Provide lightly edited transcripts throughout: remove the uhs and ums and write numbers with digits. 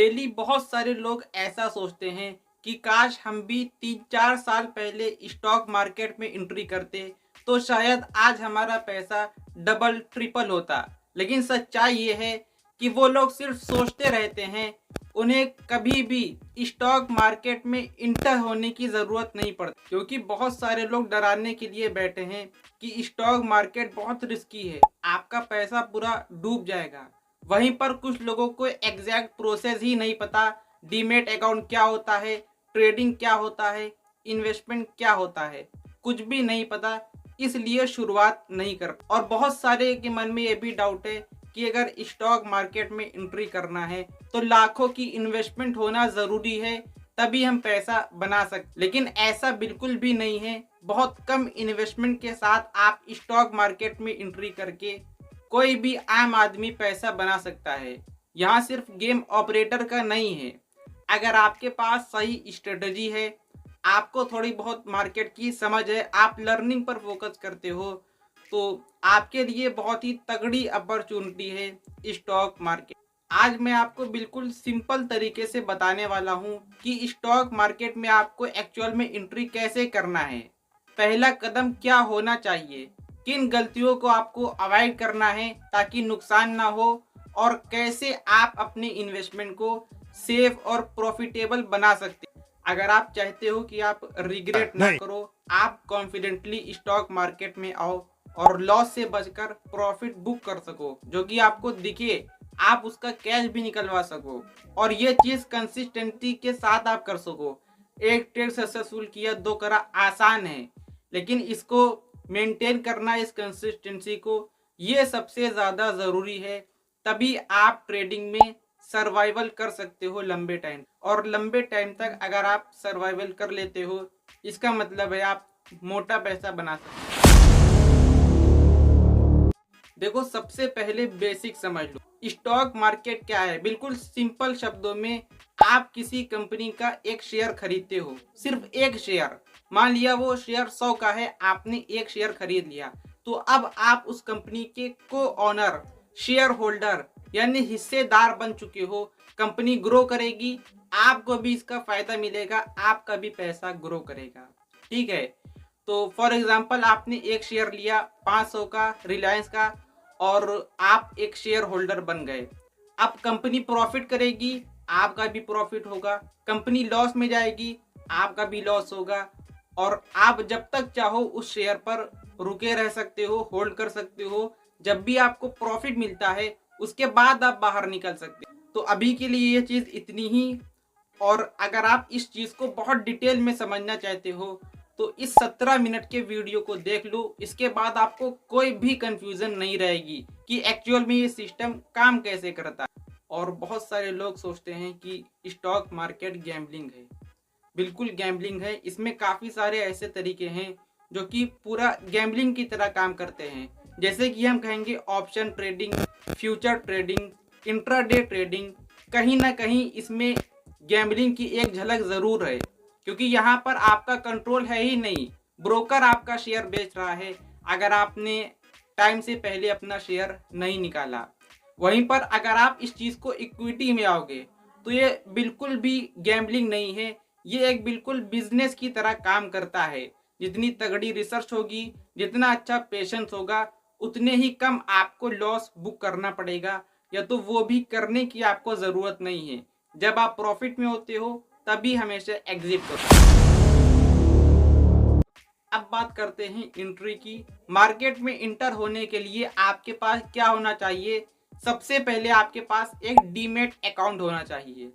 Daily बहुत सारे लोग ऐसा सोचते हैं कि काश हम भी 3-4 साल पहले स्टॉक मार्केट में एंट्री करते तो शायद आज हमारा पैसा डबल ट्रिपल होता। लेकिन सच्चाई ये है कि वो लोग सिर्फ सोचते रहते हैं, उन्हें कभी भी स्टॉक मार्केट में इंटर होने की ज़रूरत नहीं पड़ती, क्योंकि बहुत सारे लोग डराने के लिए बैठे हैं कि स्टॉक मार्केट बहुत रिस्की है, आपका पैसा पूरा डूब जाएगा। वहीं पर कुछ लोगों को एग्जैक्ट प्रोसेस ही नहीं पता, डीमेट अकाउंट क्या होता है, ट्रेडिंग क्या होता है, इन्वेस्टमेंट क्या होता है, कुछ भी नहीं पता, इसलिए शुरुआत नहीं कर। और बहुत सारे के मन में ये भी डाउट है कि अगर स्टॉक मार्केट में एंट्री करना है तो लाखों की इन्वेस्टमेंट होना ज़रूरी है, तभी हम पैसा बना सकते। लेकिन ऐसा बिल्कुल भी नहीं है। बहुत कम इन्वेस्टमेंट के साथ आप स्टॉक मार्केट में एंट्री करके कोई भी आम आदमी पैसा बना सकता है। यहाँ सिर्फ गेम ऑपरेटर का नहीं है। अगर आपके पास सही स्ट्रेटजी है, आपको थोड़ी बहुत मार्केट की समझ है, आप लर्निंग पर फोकस करते हो, तो आपके लिए बहुत ही तगड़ी अपॉर्चुनिटी है स्टॉक मार्केट। आज मैं आपको बिल्कुल सिंपल तरीके से बताने वाला हूँ कि स्टॉक मार्केट में आपको एक्चुअल में एंट्री कैसे करना है, पहला कदम क्या होना चाहिए, किन गलतियों को आपको अवॉइड करना है ताकि नुकसान ना हो, और कैसे आप अपने इन्वेस्टमेंट को सेफ और प्रॉफिटेबल बना सकते हैं। अगर आप चाहते हो कि आप रिग्रेट ना करो, आप कॉन्फिडेंटली स्टॉक मार्केट में आओ और लॉस से बचकर प्रॉफिट बुक कर सको, जो कि आपको दिखे, आप उसका कैश भी निकलवा सको, और ये चीज़ कंसिस्टेंसी के साथ आप कर सको। एक ट्रेड सक्सेसफुल किया, दो करा आसान है, लेकिन इसको मेंटेन करना, इस कंसिस्टेंसी को, ये सबसे ज़्यादा ज़रूरी है। तभी आप ट्रेडिंग में सर्वाइवल कर सकते हो लंबे टाइम। और लंबे टाइम तक अगर आप सर्वाइवल कर लेते हो, इसका मतलब है आप मोटा पैसा बना सकते हो। देखो, सबसे पहले बेसिक समझ लो, स्टॉक मार्केट क्या है। बिल्कुल सिंपल शब्दों में, आप किसी कंपनी का एक शेयर खरीदते हो, सिर्फ एक शेयर। मान लिया वो शेयर 100 का है, आपने एक शेयर खरीद लिया, तो अब आप उस कंपनी के को ऑनर, शेयर होल्डर यानी हिस्सेदार बन चुके हो। कंपनी ग्रो करेगी, आपको भी इसका फायदा मिलेगा, आपका भी पैसा ग्रो करेगा। ठीक है, तो फॉर एग्जांपल आपने एक शेयर लिया 500 का रिलायंस का, और आप एक शेयर होल्डर बन गए। अब कंपनी प्रॉफिट करेगी, आपका भी प्रॉफिट होगा। कंपनी लॉस में जाएगी, आपका भी लॉस होगा। और आप जब तक चाहो उस शेयर पर रुके रह सकते हो, होल्ड कर सकते हो। जब भी आपको प्रॉफिट मिलता है, उसके बाद आप बाहर निकल सकते हो। तो अभी के लिए ये चीज़ इतनी ही। और अगर आप इस चीज़ को बहुत डिटेल में समझना चाहते हो तो इस 17 मिनट के वीडियो को देख लो। इसके बाद आपको कोई भी कंफ्यूजन नहीं रहेगी कि एक्चुअल में ये सिस्टम काम कैसे करता है। और बहुत सारे लोग सोचते हैं कि स्टॉक मार्केट गैम्बलिंग है। बिल्कुल गैम्बलिंग है। इसमें काफ़ी सारे ऐसे तरीके हैं जो कि पूरा गैम्बलिंग की तरह काम करते हैं। जैसे कि हम कहेंगे option trading, future trading, intraday trading. कहीं ना कहीं इसमें गैम्बलिंग की एक झलक ज़रूर है, क्योंकि यहाँ पर आपका कंट्रोल है ही नहीं। ब्रोकर आपका शेयर बेच रहा है अगर आपने टाइम से पहले अपना शेयर नहीं निकाला। वहीं पर अगर आप इस चीज़ को इक्विटी में आओगे तो ये बिल्कुल भी गैम्बलिंग नहीं है। ये एक बिल्कुल बिजनेस की तरह काम करता है। जितनी तगड़ी रिसर्च होगी, जितना अच्छा पेशेंस होगा, उतने ही कम आपको लॉस बुक करना पड़ेगा, या तो वो भी करने की आपको ज़रूरत नहीं है। जब आप प्रॉफिट में होते हो तभी हमेशा एग्जिट करो। अब बात करते हैं एंट्री की। मार्केट में इंटर होने के लिए आपके पास क्या होना चाहिए? सबसे पहले आपके पास एक डीमेट अकाउंट होना चाहिए।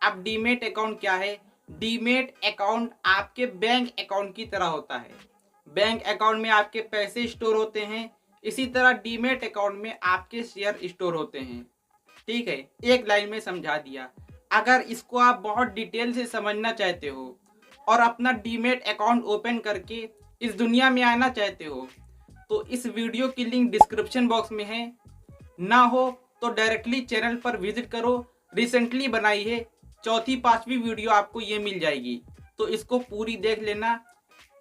अब डीमेट अकाउंट क्या है? डीमेट अकाउंट आपके बैंक अकाउंट की तरह होता है। बैंक अकाउंट में आपके पैसे स्टोर होते हैं, इसी तरह डीमेट अकाउंट में आपके शेयर स्टोर होते हैं। ठीक है, एक लाइन में समझा दिया। अगर इसको आप बहुत डिटेल से समझना चाहते हो और अपना डीमेट अकाउंट ओपन करके इस दुनिया में आना चाहते हो, तो इस वीडियो की लिंक डिस्क्रिप्शन बॉक्स में है। ना हो तो डायरेक्टली चैनल पर विजिट करो, रिसेंटली बनाई है, चौथी 5वीं वीडियो आपको ये मिल जाएगी, तो इसको पूरी देख लेना।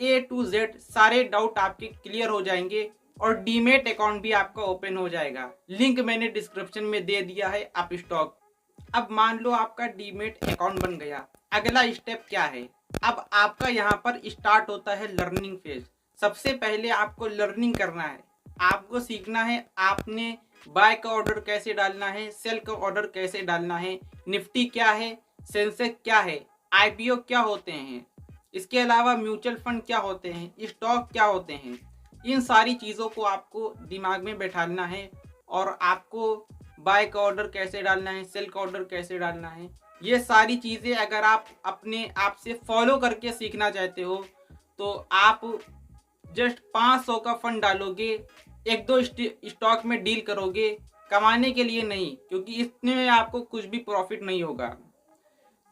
A to Z सारे डाउट आपके क्लियर हो जाएंगे और डीमेट अकाउंट भी आपका ओपन हो जाएगा। लिंक मैंने डिस्क्रिप्शन में दे दिया है, आप स्टॉक अब मान लो आपका डीमेट अकाउंट बन गया। अगला स्टेप क्या है? अब आपका यहाँ पर स्टार्ट होता है लर्निंग फेज। सबसे पहले आपको लर्निंग करना है, आपको सीखना है आपने बाय का ऑर्डर कैसे डालना है, सेल का ऑर्डर कैसे डालना है, निफ्टी क्या है, सेंसेक्स क्या है, आईपीओ क्या होते हैं, इसके अलावा म्यूचुअल फंड क्या होते हैं, स्टॉक क्या होते हैं। इन सारी चीज़ों को आपको दिमाग में बैठाना है और आपको बाय का ऑर्डर कैसे डालना है, सेल का ऑर्डर कैसे डालना है, ये सारी चीज़ें अगर आप अपने आप से फॉलो करके सीखना चाहते हो तो आप जस्ट 500 का फंड डालोगे, एक दो स्टॉक में डील करोगे, कमाने के लिए नहीं, क्योंकि इसमें में आपको कुछ भी प्रॉफिट नहीं होगा।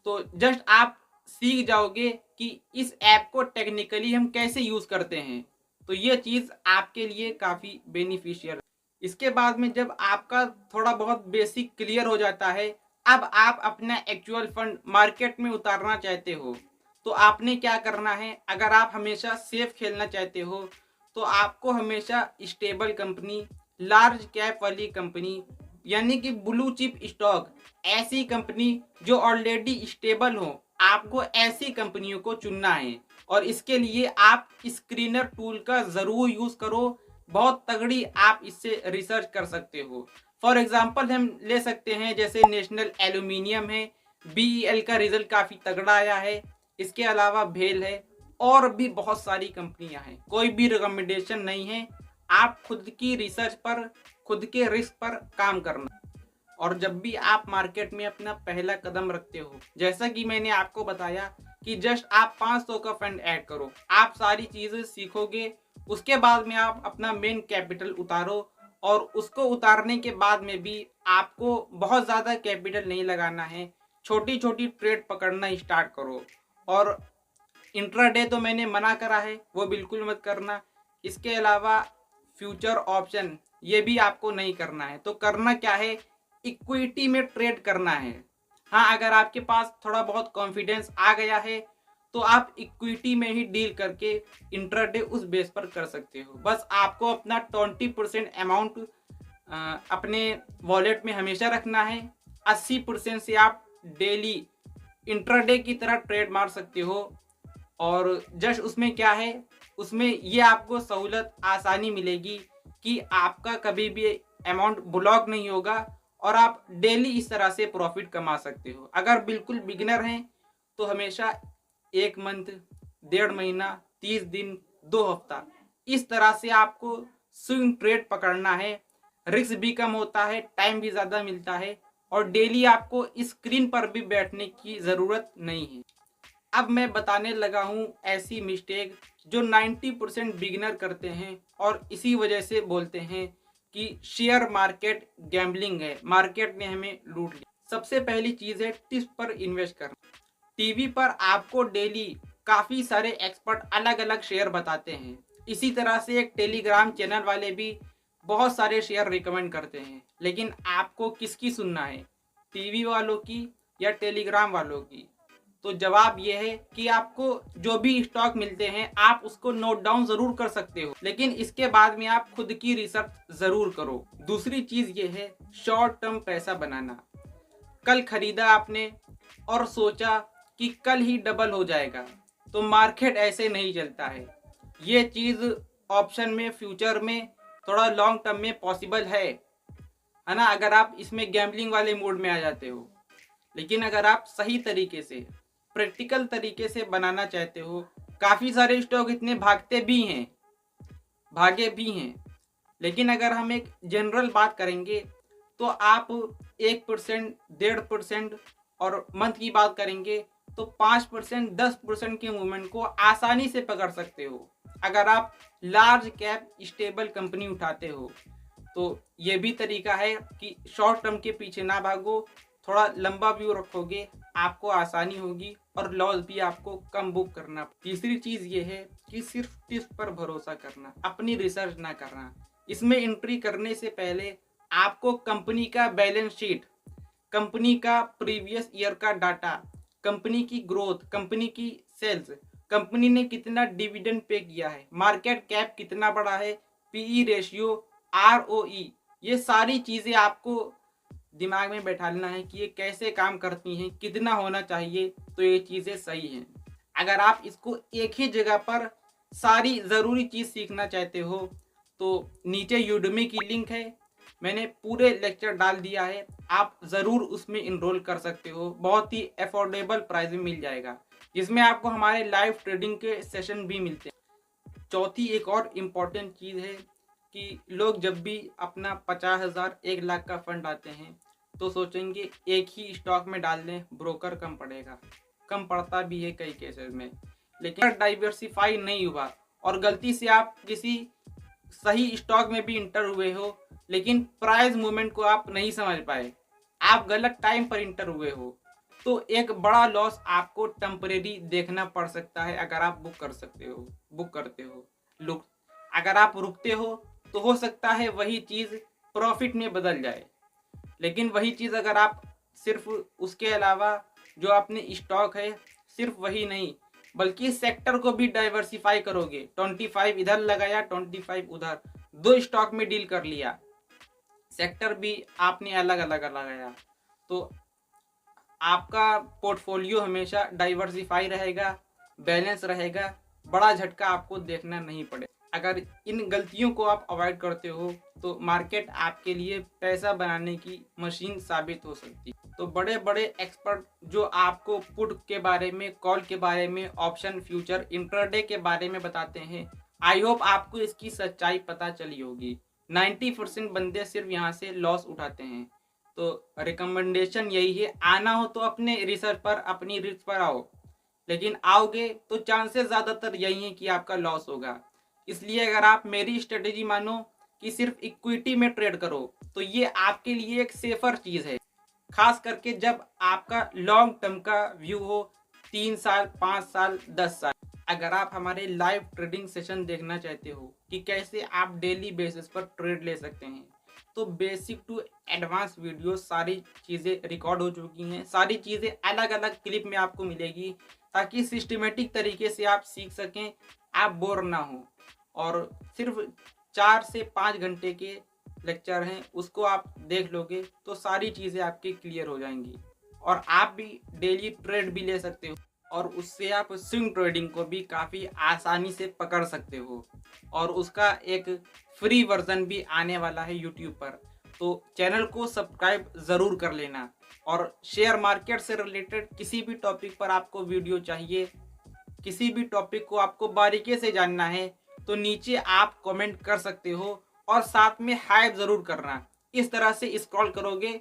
तो जस्ट आप सीख जाओगे कि इस ऐप को टेक्निकली हम कैसे यूज़ करते हैं, तो ये चीज़ आपके लिए काफ़ी बेनिफिशियल। इसके बाद में जब आपका थोड़ा बहुत बेसिक क्लियर हो जाता है, अब आप अपना एक्चुअल फंड मार्केट में उतारना चाहते हो, तो आपने क्या करना है? अगर आप हमेशा सेफ खेलना चाहते हो तो आपको हमेशा स्टेबल कंपनी, लार्ज कैप वाली कंपनी, यानी कि ब्लू चिप स्टॉक, ऐसी कंपनी जो ऑलरेडी स्टेबल हो, आपको ऐसी कंपनियों को चुनना है। और इसके लिए आप स्क्रीनर टूल का ज़रूर यूज़ करो, बहुत तगड़ी आप इससे रिसर्च कर सकते हो। फॉर एग्जांपल हम ले सकते हैं जैसे नेशनल एल्यूमिनियम है, बीईएल का रिजल्ट काफ़ी तगड़ा आया है, इसके अलावा भेल है, और भी बहुत सारी कंपनियां हैं। कोई भी रिकमेंडेशन नहीं है, आप खुद की रिसर्च पर, खुद के रिस्क पर काम करना। और जब भी आप मार्केट में अपना पहला कदम रखते हो, जैसा कि मैंने आपको बताया कि जस्ट आप 500 का फंड ऐड करो, आप सारी चीज़ें सीखोगे, उसके बाद में आप अपना मेन कैपिटल उतारो, और उसको उतारने के बाद में भी आपको बहुत ज़्यादा कैपिटल नहीं लगाना है, छोटी छोटी ट्रेड पकड़ना स्टार्ट करो। और इंट्राडे तो मैंने मना करा है, वो बिल्कुल मत करना। इसके अलावा फ्यूचर ऑप्शन ये भी आपको नहीं करना है। तो करना क्या है? इक्विटी में ट्रेड करना है। हाँ, अगर आपके पास थोड़ा बहुत कॉन्फिडेंस आ गया है तो आप इक्विटी में ही डील करके इंट्राडे उस बेस पर कर सकते हो। बस आपको अपना 20% अमाउंट अपने वॉलेट में हमेशा रखना है। 80% से आप डेली इंट्राडे की तरह ट्रेड मार सकते हो। और जस्ट उसमें क्या है, उसमें ये आपको सहूलत आसानी मिलेगी कि आपका कभी भी अमाउंट ब्लॉक नहीं होगा और आप डेली इस तरह से प्रॉफिट कमा सकते हो। अगर बिल्कुल बिगिनर हैं तो हमेशा 1 मंथ, 1.5 महीना, 30 दिन, 2 हफ्ता, इस तरह से आपको स्विंग ट्रेड पकड़ना है। रिस्क भी कम होता है, टाइम भी ज़्यादा मिलता है, और डेली आपको स्क्रीन पर भी बैठने की ज़रूरत नहीं है। अब मैं बताने लगा हूँ ऐसी मिस्टेक जो 90% बिगिनर करते हैं और इसी वजह से बोलते हैं कि शेयर मार्केट गैम्बलिंग है, मार्केट ने हमें लूट लिया। सबसे पहली चीज़ है टिप्स पर इन्वेस्ट करना। टीवी पर आपको डेली काफ़ी सारे एक्सपर्ट अलग अलग शेयर बताते हैं। इसी तरह से एक टेलीग्राम चैनल वाले भी बहुत सारे शेयर रिकमेंड करते हैं, लेकिन आपको किसकी सुनना है? टीवी वालों की या टेलीग्राम वालों की? तो जवाब यह है कि आपको जो भी स्टॉक मिलते हैं आप उसको नोट डाउन जरूर कर सकते हो, लेकिन इसके बाद में आप खुद की रिसर्च जरूर करो। दूसरी चीज ये है शॉर्ट टर्म पैसा बनाना। कल खरीदा आपने और सोचा कि कल ही डबल हो जाएगा, तो मार्केट ऐसे नहीं चलता है। ये चीज ऑप्शन में, फ्यूचर में थोड़ा लॉन्ग टर्म में पॉसिबल है ना, अगर आप इसमें गैम्बलिंग वाले मोड में आ जाते हो। लेकिन अगर आप सही तरीके से, प्रैक्टिकल तरीके से बनाना चाहते हो, काफ़ी सारे स्टॉक इतने भागते भी हैं, भागे भी हैं, लेकिन अगर हम एक जनरल बात करेंगे तो आप 1%, 1.5% और मंथ की बात करेंगे तो 5%, 10% के मूवमेंट को आसानी से पकड़ सकते हो अगर आप लार्ज कैप स्टेबल कंपनी उठाते हो। तो ये भी तरीका है कि शॉर्ट टर्म के पीछे ना भागो, थोड़ा लंबा व्यू रखोगे, आपको आसानी होगी और लॉस भी आपको कम बुक करना। तीसरी चीज़ ये है कि सिर्फ टिप्स पर भरोसा करना, अपनी रिसर्च ना करना। इसमें एंट्री करने से पहले आपको कंपनी का बैलेंस शीट, कंपनी का प्रीवियस ईयर का डाटा, कंपनी की ग्रोथ, कंपनी की सेल्स, कंपनी ने कितना डिविडेंड पे किया है, मार्केट कैप कितना बड़ा है, पीई रेशियो, आरओई, ये सारी चीज़ें आपको दिमाग में बैठा लेना है कि ये कैसे काम करती हैं, कितना होना चाहिए, तो ये चीज़ें सही हैं। अगर आप इसको एक ही जगह पर सारी ज़रूरी चीज़ सीखना चाहते हो तो नीचे यूडेमी की लिंक है, मैंने पूरे लेक्चर डाल दिया है, आप ज़रूर उसमें इनरोल कर सकते हो। बहुत ही अफोर्डेबल प्राइस में मिल जाएगा, जिसमें आपको हमारे लाइव ट्रेडिंग के सेशन भी मिलते हैं। चौथी एक और इम्पॉर्टेंट चीज़ है कि लोग जब भी अपना 50,000 1 लाख का फंड आते हैं तो सोचेंगे एक ही स्टॉक में डाल दें, ब्रोकर कम पड़ेगा। कम पड़ता भी है कई केसेस में, लेकिन डाइवर्सिफाई नहीं हुआ और गलती से आप किसी सही स्टॉक में भी इंटर हुए हो लेकिन प्राइस मूवमेंट को आप नहीं समझ पाए, आप गलत टाइम पर इंटर हुए हो, तो एक बड़ा लॉस आपको टेम्परेरी देखना पड़ सकता है। अगर आप बुक करते हो लुक, अगर आप रुकते हो तो हो सकता है वही चीज़ प्रॉफिट में बदल जाए। लेकिन वही चीज़ अगर आप सिर्फ उसके अलावा जो अपने स्टॉक है सिर्फ वही नहीं बल्कि सेक्टर को भी डाइवर्सिफाई करोगे, 25 इधर लगाया 25 उधर, 2 स्टॉक में डील कर लिया, सेक्टर भी आपने अलग अलग लगाया, तो आपका पोर्टफोलियो हमेशा डाइवर्सिफाई रहेगा, बैलेंस रहेगा, बड़ा झटका आपको देखना नहीं पड़े। अगर इन गलतियों को आप अवॉइड करते हो तो मार्केट आपके लिए पैसा बनाने की मशीन साबित हो सकती है। तो बड़े बड़े एक्सपर्ट जो आपको पुट के बारे में, कॉल के बारे में, ऑप्शन, फ्यूचर, इंट्राडे के बारे में बताते हैं, आई होप आपको इसकी सच्चाई पता चली होगी। 90% बंदे सिर्फ यहाँ से लॉस उठाते हैं। तो रिकमेंडेशन यही है, आना हो तो अपने रिसर्च पर, अपनी रिस्क पर आओ, लेकिन आओगे तो चांसेस ज़्यादातर यही हैं कि आपका लॉस होगा। इसलिए अगर आप मेरी स्ट्रेटेजी मानो कि सिर्फ इक्विटी में ट्रेड करो तो ये आपके लिए एक सेफर चीज़ है, खास करके जब आपका लॉन्ग टर्म का व्यू हो, 3 साल, 5 साल, 10 साल। अगर आप हमारे लाइव ट्रेडिंग सेशन देखना चाहते हो कि कैसे आप डेली बेसिस पर ट्रेड ले सकते हैं, तो बेसिक टू एडवांस वीडियो सारी चीज़ें रिकॉर्ड हो चुकी हैं, सारी चीज़ें अलग अलग क्लिप में आपको मिलेगी ताकि सिस्टमेटिक तरीके से आप सीख सकें, आप बोर ना हो। और सिर्फ 4 से 5 घंटे के लेक्चर हैं, उसको आप देख लोगे तो सारी चीज़ें आपकी क्लियर हो जाएंगी और आप भी डेली ट्रेड भी ले सकते हो और उससे आप स्विंग ट्रेडिंग को भी काफ़ी आसानी से पकड़ सकते हो। और उसका एक फ्री वर्जन भी आने वाला है यूट्यूब पर, तो चैनल को सब्सक्राइब ज़रूर कर लेना। और शेयर मार्केट से रिलेटेड किसी भी टॉपिक पर आपको वीडियो चाहिए, किसी भी टॉपिक को आपको बारीकी से जानना है, तो नीचे आप कमेंट कर सकते हो और साथ में हाइप ज़रूर करना। इस तरह से स्क्रॉल करोगे